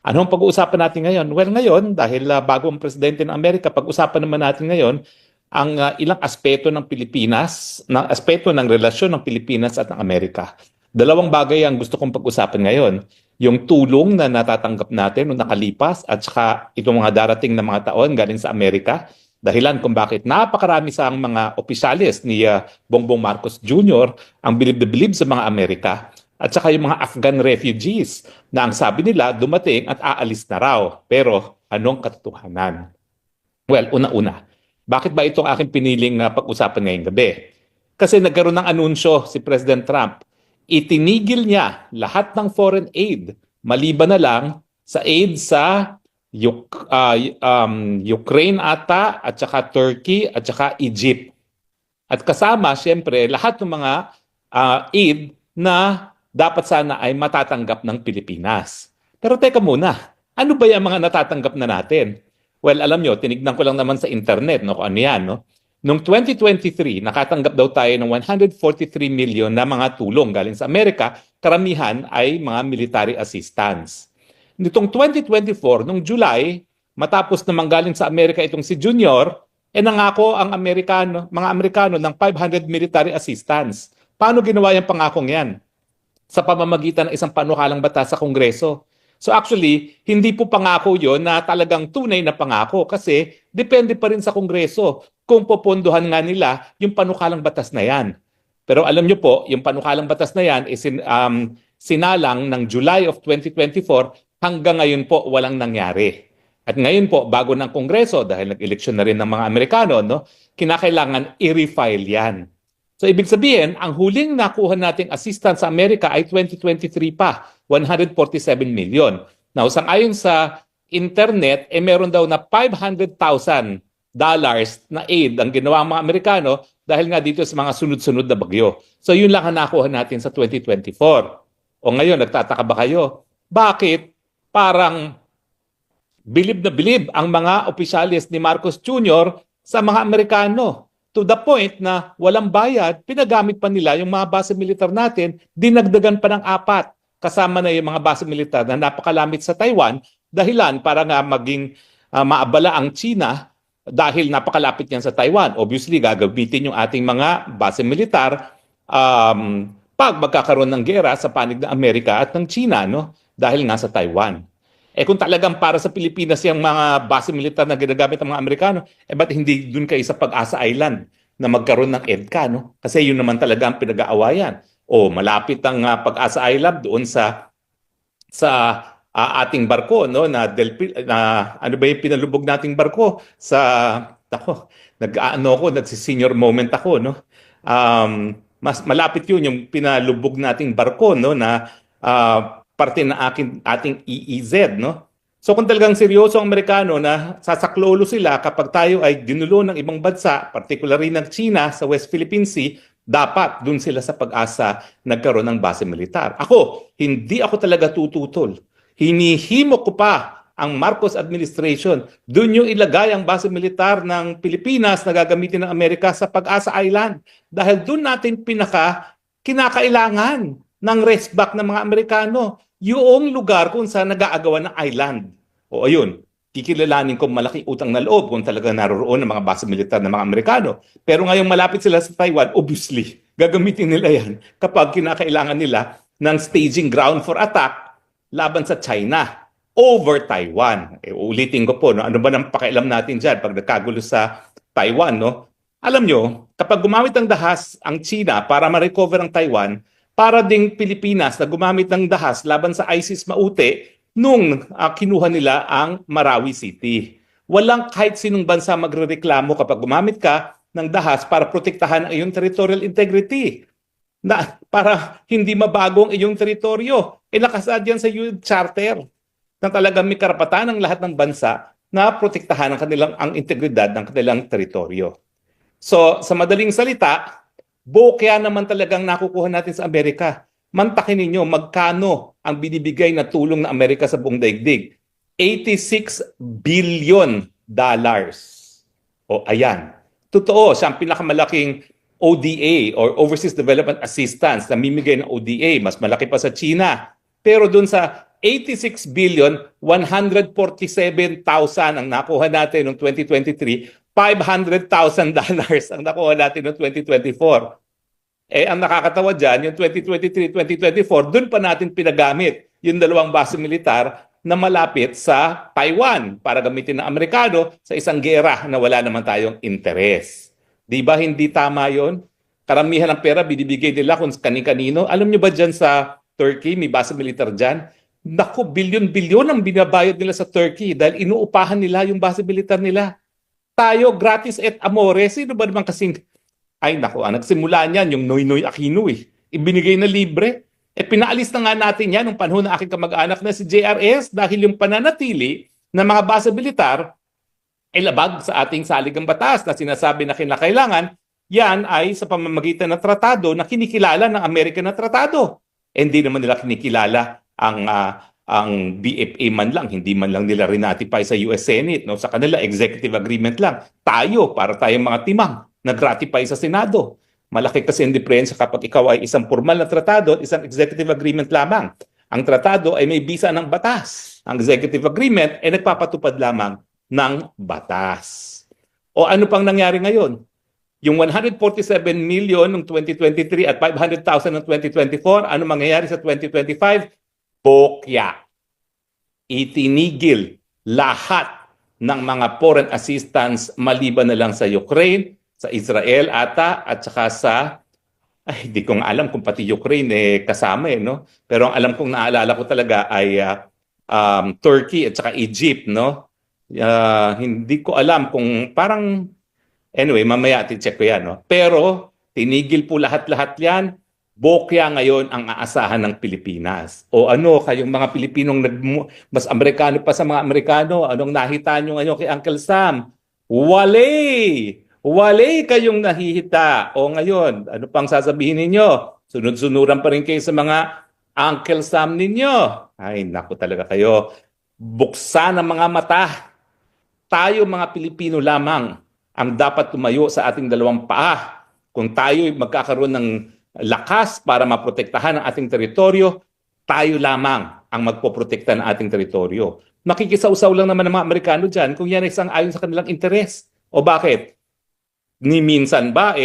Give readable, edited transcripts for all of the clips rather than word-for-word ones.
Ano ang pag-uusapan natin ngayon? Well, ngayon, dahil bago ang presidente ng Amerika, pag-usapan naman natin ngayon ang ilang aspeto ng Pilipinas, ng aspeto ng relasyon ng Pilipinas at ng Amerika. Dalawang bagay ang gusto kong pag-usapan ngayon. Yung tulong na natatanggap natin noong nakalipas at saka itong mga darating na mga taon galing sa Amerika. Dahilan kung bakit napakarami sa mga opisyalis ni Bongbong Marcos Jr. ang bilib na bilib sa mga Amerika at saka yung mga Afghan refugees na ang sabi nila dumating at aalis na raw. Pero anong katotohanan? Well, una-una, bakit ba itong aking piniling pag-usapan ngayong gabi? Kasi nagkaroon ng anunsyo si President Trump. Itinigil niya lahat ng foreign aid maliban na lang sa aid sa Ukraine ata at saka Turkey at saka Egypt. At kasama, siyempre, lahat ng mga aid na dapat sana ay matatanggap ng Pilipinas. Pero teka muna, ano ba yung mga natatanggap na natin? Well, alam nyo, tinignan ko lang naman sa internet no, kung ano yan. No? Noong 2023, nakatanggap daw tayo ng 143 million na mga tulong galing sa Amerika. Karamihan ay mga military assistance. Nitong 2024, noong July, matapos na manggaling sa Amerika itong si Junior, nangako ang mga Amerikano ng 500 military assistance. Paano ginawa yung pangakong yan? Sa pamamagitan ng isang panukalang batas sa Kongreso. So actually, hindi po pangako yon na talagang tunay na pangako kasi depende pa rin sa Kongreso kung popondohan nga nila yung panukalang batas na yan. Pero alam nyo po, yung panukalang batas na yan is sinalang ng July of 2024 hanggang ngayon po walang nangyari. At ngayon po, bago ng Kongreso, dahil nag-eleksyon na rin ng mga Amerikano, no, kinakailangan i-refile yan. So ibig sabihin, ang huling nakuha nating assistance sa Amerika ay 2023 pa, 147 million. Now, sang-ayon sa internet, meron daw na $500,000 na aid ang ginawa ng mga Amerikano dahil nga dito sa mga sunod-sunod na bagyo. So yun lang ang nakuha natin sa 2024. O ngayon, nagtataka ba kayo? Bakit parang bilib na bilib ang mga opisyalis ni Marcos Jr. sa mga Amerikano? To the point na walang bayad, pinagamit pa nila yung mga base militar natin, dinagdagan pa ng 4. Kasama na yung mga base militar na napakalamit sa Taiwan, dahilan para nga maging maabala ang China dahil napakalapit yan sa Taiwan. Obviously, gagamitin yung ating mga base militar pag magkakaroon ng gera sa panig ng Amerika at ng China, no? Dahil nga sa Taiwan. Kung talagang para sa Pilipinas yung mga base militar na ginagamit ng mga Amerikano, ba't hindi dun kayo sa Pag-asa Island na magkaroon ng EDCA, no? Kasi yun naman talaga ang pinag-aawayan. O malapit ang Pag-asa Island doon sa ating barko, no? Ano ba yung pinalubog nating barko? Nagsi-senior moment ako, no? Mas malapit yun yung pinalubog nating barko, no? Na parte na ating EEZ, no? So kung talagang seryoso ang Amerikano na sasaklolo sila kapag tayo ay ginulo ng ibang bansa, particularly ng China sa West Philippine Sea, dapat dun sila sa Pag-asa nagkaroon ng base militar. Hindi ako talaga tututol. Hinihimok ko pa ang Marcos administration. Dun yung ilagay ang base militar ng Pilipinas na gagamitin ng Amerika sa Pag-asa Island. Dahil dun natin kinakailangan ng rest back ng mga Amerikano, yung lugar kung saan nag-aagawan ng island. O ayun, kikilalanin kong malaki utang na loob kung talaga naroroon ng mga base militar ng mga Amerikano. Pero ngayong malapit sila sa Taiwan, obviously, gagamitin nila yan kapag kinakailangan nila ng staging ground for attack laban sa China over Taiwan. Ulitin ko po, no? Ano ba nang pakialam natin dyan pag nagkagulo sa Taiwan? No? Alam nyo, kapag gumamit ng dahas ang China para ma-recover ang Taiwan, para ding Pilipinas na gumamit ng dahas laban sa ISIS Maute nung kinuha nila ang Marawi City. Walang kahit sinong bansa magrereklamo kapag gumamit ka ng dahas para protektahan ang iyong territorial integrity. Para hindi mabago ang iyong teritoryo. Nakasaad yan sa UN Charter na talagang may karapatan ng lahat ng bansa na protektahan ang integridad ng kanilang teritoryo. So, sa madaling salita, bokya naman talagang nakukuha natin sa Amerika. Mantakin ninyo magkano ang binibigay na tulong ng Amerika sa buong daigdig. $86 billion. O ayan. Totoo, siya ang pinakamalaking ODA or Overseas Development Assistance na mimigay ng ODA. Mas malaki pa sa China. Pero dun sa 86,147,000,000 ang nakuha natin noong 2023, $500,000 ang nakuha natin noong 2024. Eh, ang nakakatawa dyan, yung 2023-2024, doon pa natin pinagamit yung dalawang base militar na malapit sa Taiwan para gamitin ng Amerikano sa isang gera na wala naman tayong interes. Di ba hindi tama yon? Karamihan ng pera binibigay nila kung kani-kanino. Alam nyo ba dyan sa Turkey, may base militar dyan? Naku, bilyon-bilyon ang binabayad nila sa Turkey dahil inuupahan nila yung base militar nila. Tayo, gratis et amore. Sino ba naman kasing... Ay, naku, nagsimula niyan yung Noynoy Aquino eh. Ibinigay na libre. Eh, pinaalis na nga natin yan nung panahon ng aking kamag-anak na si JRS dahil yung pananatili ng mga base militar ay labag sa ating saligang batas na sinasabi na kinakailangan, yan ay sa pamamagitan ng tratado na kinikilala ng Amerika na tratado. Eh, hindi naman nila kinikilala ang BFA man lang, hindi man lang nila rinatify sa US Senate. No? Sa kanila, executive agreement lang. Tayo, para tayong mga timang, nag-ratify sa Senado. Malaki kasi ang diferensya kapag ikaw ay isang formal na tratado at isang executive agreement lamang. Ang tratado ay may bisa ng batas. Ang executive agreement ay nagpapatupad lamang ng batas. O ano pang nangyari ngayon? Yung 147 million noong 2023 at 500,000 noong 2024, ano mangyayari sa 2025? Bokya. Itinigil lahat ng mga foreign assistance maliban na lang sa Ukraine, sa Israel ata, at saka sa, ay, hindi ko nga alam kung pati Ukraine kasama no? Pero ang alam kong naalala ko talaga ay Turkey at saka Egypt, no? Hindi ko alam kung parang, anyway, mamaya check ko yan, no? Pero tinigil po lahat-lahat yan. Bokya ngayon ang aasahan ng Pilipinas. O ano, kayong mga Pilipinong mas Amerikano pa sa mga Amerikano, anong nakita nyo ngayon kay Uncle Sam? Wale! Wale kayong nahihita. O ngayon, ano pang sasabihin ninyo? Sunod-sunuran pa rin kayo sa mga Uncle Sam ninyo. Ay, naku talaga kayo. Buksan ang mga mata. Tayo mga Pilipino lamang ang dapat tumayo sa ating dalawang paa. Kung tayo magkakaroon ng lakas para maprotektahan ang ating teritoryo, tayo lamang ang magpoprotekta ng ating teritoryo. Makikisausaw lang naman ng mga Amerikano dyan kung yan ay isang ayon sa kanilang interes. O bakit? Ni minsan ba,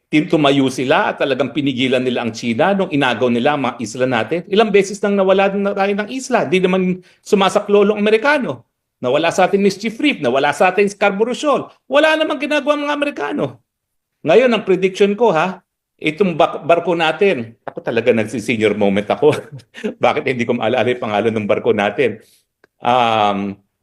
tumayo sila at talagang pinigilan nila ang China nung inagaw nila ang mga isla natin? Ilang beses nang nawala na tayo ng isla. Di naman sumasaklolo ang Amerikano. Nawala sa atin Mischief Reef, nawala sa atin Scarborough Shoal. Wala namang ginagawa ang mga Amerikano. Ngayon, ang prediction ko itong barko natin, ako talaga nagsi-senior moment ako. Bakit hindi ko maalala yung pangalan ng barko natin?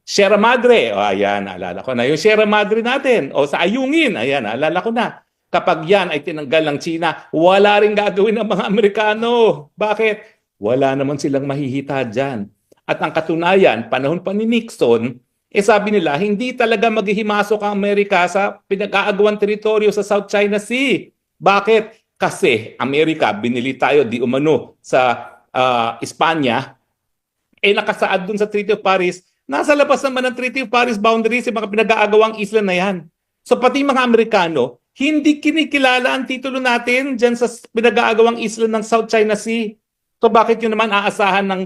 Sierra Madre, ayan, naalala ko na. Yung Sierra Madre natin, o sa Ayungin, ayan, naalala ko na. Kapag yan ay tinanggal ng China, wala rin gagawin ng mga Amerikano. Bakit? Wala naman silang mahihita dyan. At ang katunayan, panahon pa ni Nixon, sabi nila, hindi talaga maghihimasok ang Amerika sa pinag-aagawang teritoryo sa South China Sea. Bakit? Kasi Amerika, binili tayo di umano sa Espanya, nakasaad dun sa Treaty of Paris. Nasa labas naman ng Treaty of Paris boundaries yung mga pinag-aagawang isla na yan. So pati mga Amerikano, hindi kinikilala ang titulo natin dyan sa pinag-aagawang isla ng South China Sea. So bakit yun naman aasahan ng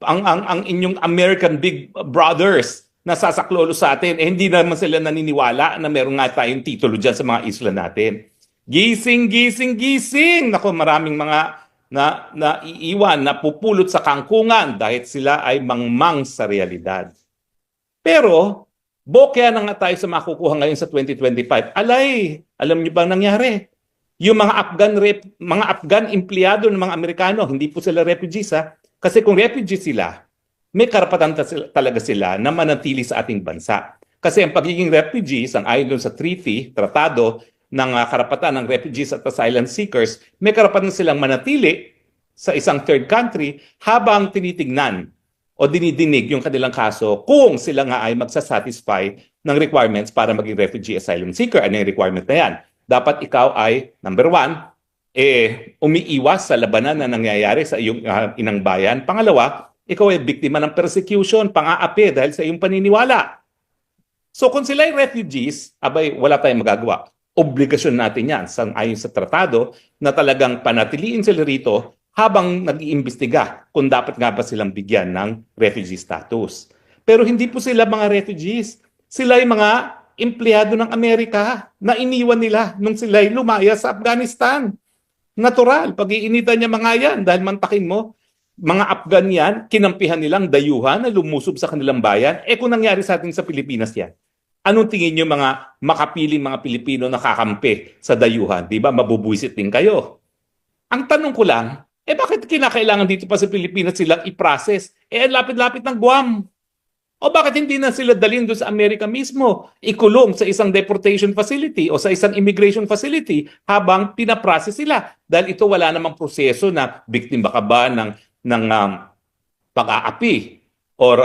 ang inyong American Big Brothers na sasaklolo sa atin? Hindi naman sila naniniwala na meron nga tayong titulo dyan sa mga isla natin. Gising, gising, gising! Naku, maraming mga na iiwan, na pupulot sa kangkungan dahil sila ay mangmang sa realidad. Pero, bokya na nga tayo sa makukuha ngayon sa 2025. Alay, alam niyo bang nangyari? Yung mga Afghan empleyado ng mga Amerikano, hindi po sila refugees Kasi kung refugees sila, may karapatan talaga sila na manatili sa ating bansa. Kasi ang pagiging refugees, ang ayon sa treaty, tratado, ng karapatan ng refugees at asylum seekers, may karapatan silang manatili sa isang third country habang tinitignan o dinidinig yung kanilang kaso kung sila nga ay magsasatisfy ng requirements para maging refugee asylum seeker. Ano yung requirement na yan? Dapat ikaw ay, number one, umiiwas sa labanan na nangyayari sa iyong inang bayan. Pangalawa, ikaw ay biktima ng persecution, pang-aapi dahil sa iyong paniniwala. So kung sila ay refugees, abay, wala tayong magagawa. Obligasyon natin yan ayon sa tratado na talagang panatiliin sila rito habang nag-iimbestiga kung dapat nga ba silang bigyan ng refugee status. Pero hindi po sila mga refugees. Sila ay mga empleyado ng Amerika na iniwan nila nung sila'y lumaya sa Afghanistan. Natural, pag-iinitan niya mga yan dahil mantakin mo, mga Afgan yan, kinampihan nilang dayuhan na lumusob sa kanilang bayan. Kung nangyari sa atin sa Pilipinas yan, anong tingin niyo mga makapiling mga Pilipino na kakampi sa dayuhan? Di ba? Mabubuisit din kayo. Ang tanong ko lang, bakit kinakailangan dito pa sa Pilipinas silang i-process? Ang lapit-lapit ng Guam. O bakit hindi na sila dalhin doon sa Amerika mismo, ikulong sa isang deportation facility o sa isang immigration facility habang pinaprocess sila? Dahil ito wala namang proseso na biktima ka ba ng pag-aapi or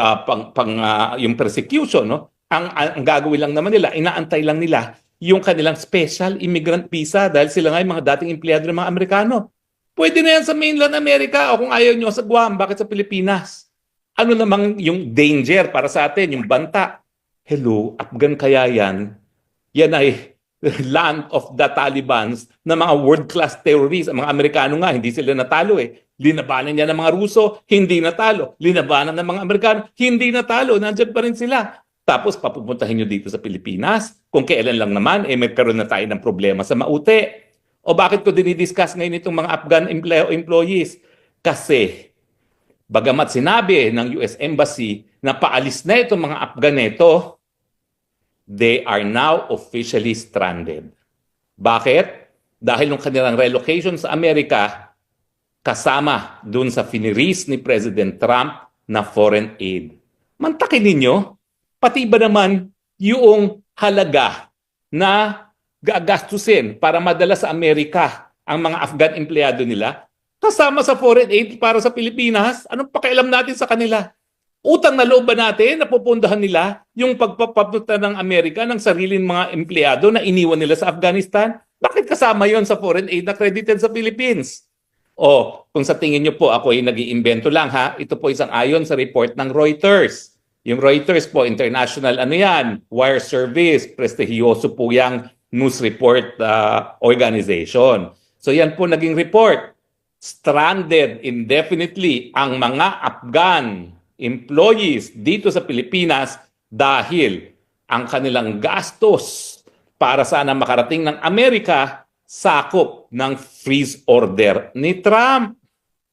yung persecution. No? Ang gagawin lang naman nila, inaantay lang nila yung kanilang special immigrant visa dahil sila nga yung mga dating empleyado ng mga Amerikano. Pwede na yan sa mainland America o kung ayaw nyo sa Guam, bakit sa Pilipinas? Ano namang yung danger para sa atin, yung banta? Hello, Afgan kaya yan? Yan ay land of the Talibans na mga world-class terrorists. Ang mga Amerikano nga, hindi sila natalo eh. Linabanan niya ng mga Ruso, hindi natalo. Linabanan ng mga Amerikano, hindi natalo. Nandiyan pa rin sila. Tapos papupuntahin nyo dito sa Pilipinas. Kung kailan lang naman, magkaroon na tayo ng problema sa Maute. O bakit ko dinidiscuss ngayon itong mga Afgan employees? Kasi bagamat sinabi ng US Embassy na paalis na itong mga Afgan neto, they are now officially stranded. Bakit? Dahil ng kanilang relocation sa Amerika, kasama dun sa finiris ni President Trump na foreign aid. Mantakin ninyo, pati ba naman yung halaga na gagastusin para madala sa Amerika ang mga Afgan empleyado nila, kasama sa foreign aid para sa Pilipinas? Anong pakialam natin sa kanila? Utang na loob ba natin na pupundahan nila yung pagpapapunta ng Amerika ng sariling mga empleyado na iniwan nila sa Afghanistan? Bakit kasama yon sa foreign aid na credited sa Philippines? O kung sa tingin nyo po ako ay nag-iimbento lang ha, ito po isang ayon sa report ng Reuters. Yung Reuters po, international wire service, prestigyoso po yung news report organization. So yan po naging report. Stranded indefinitely ang mga Afghan employees dito sa Pilipinas dahil ang kanilang gastos para sana makarating ng Amerika sakop ng freeze order ni Trump.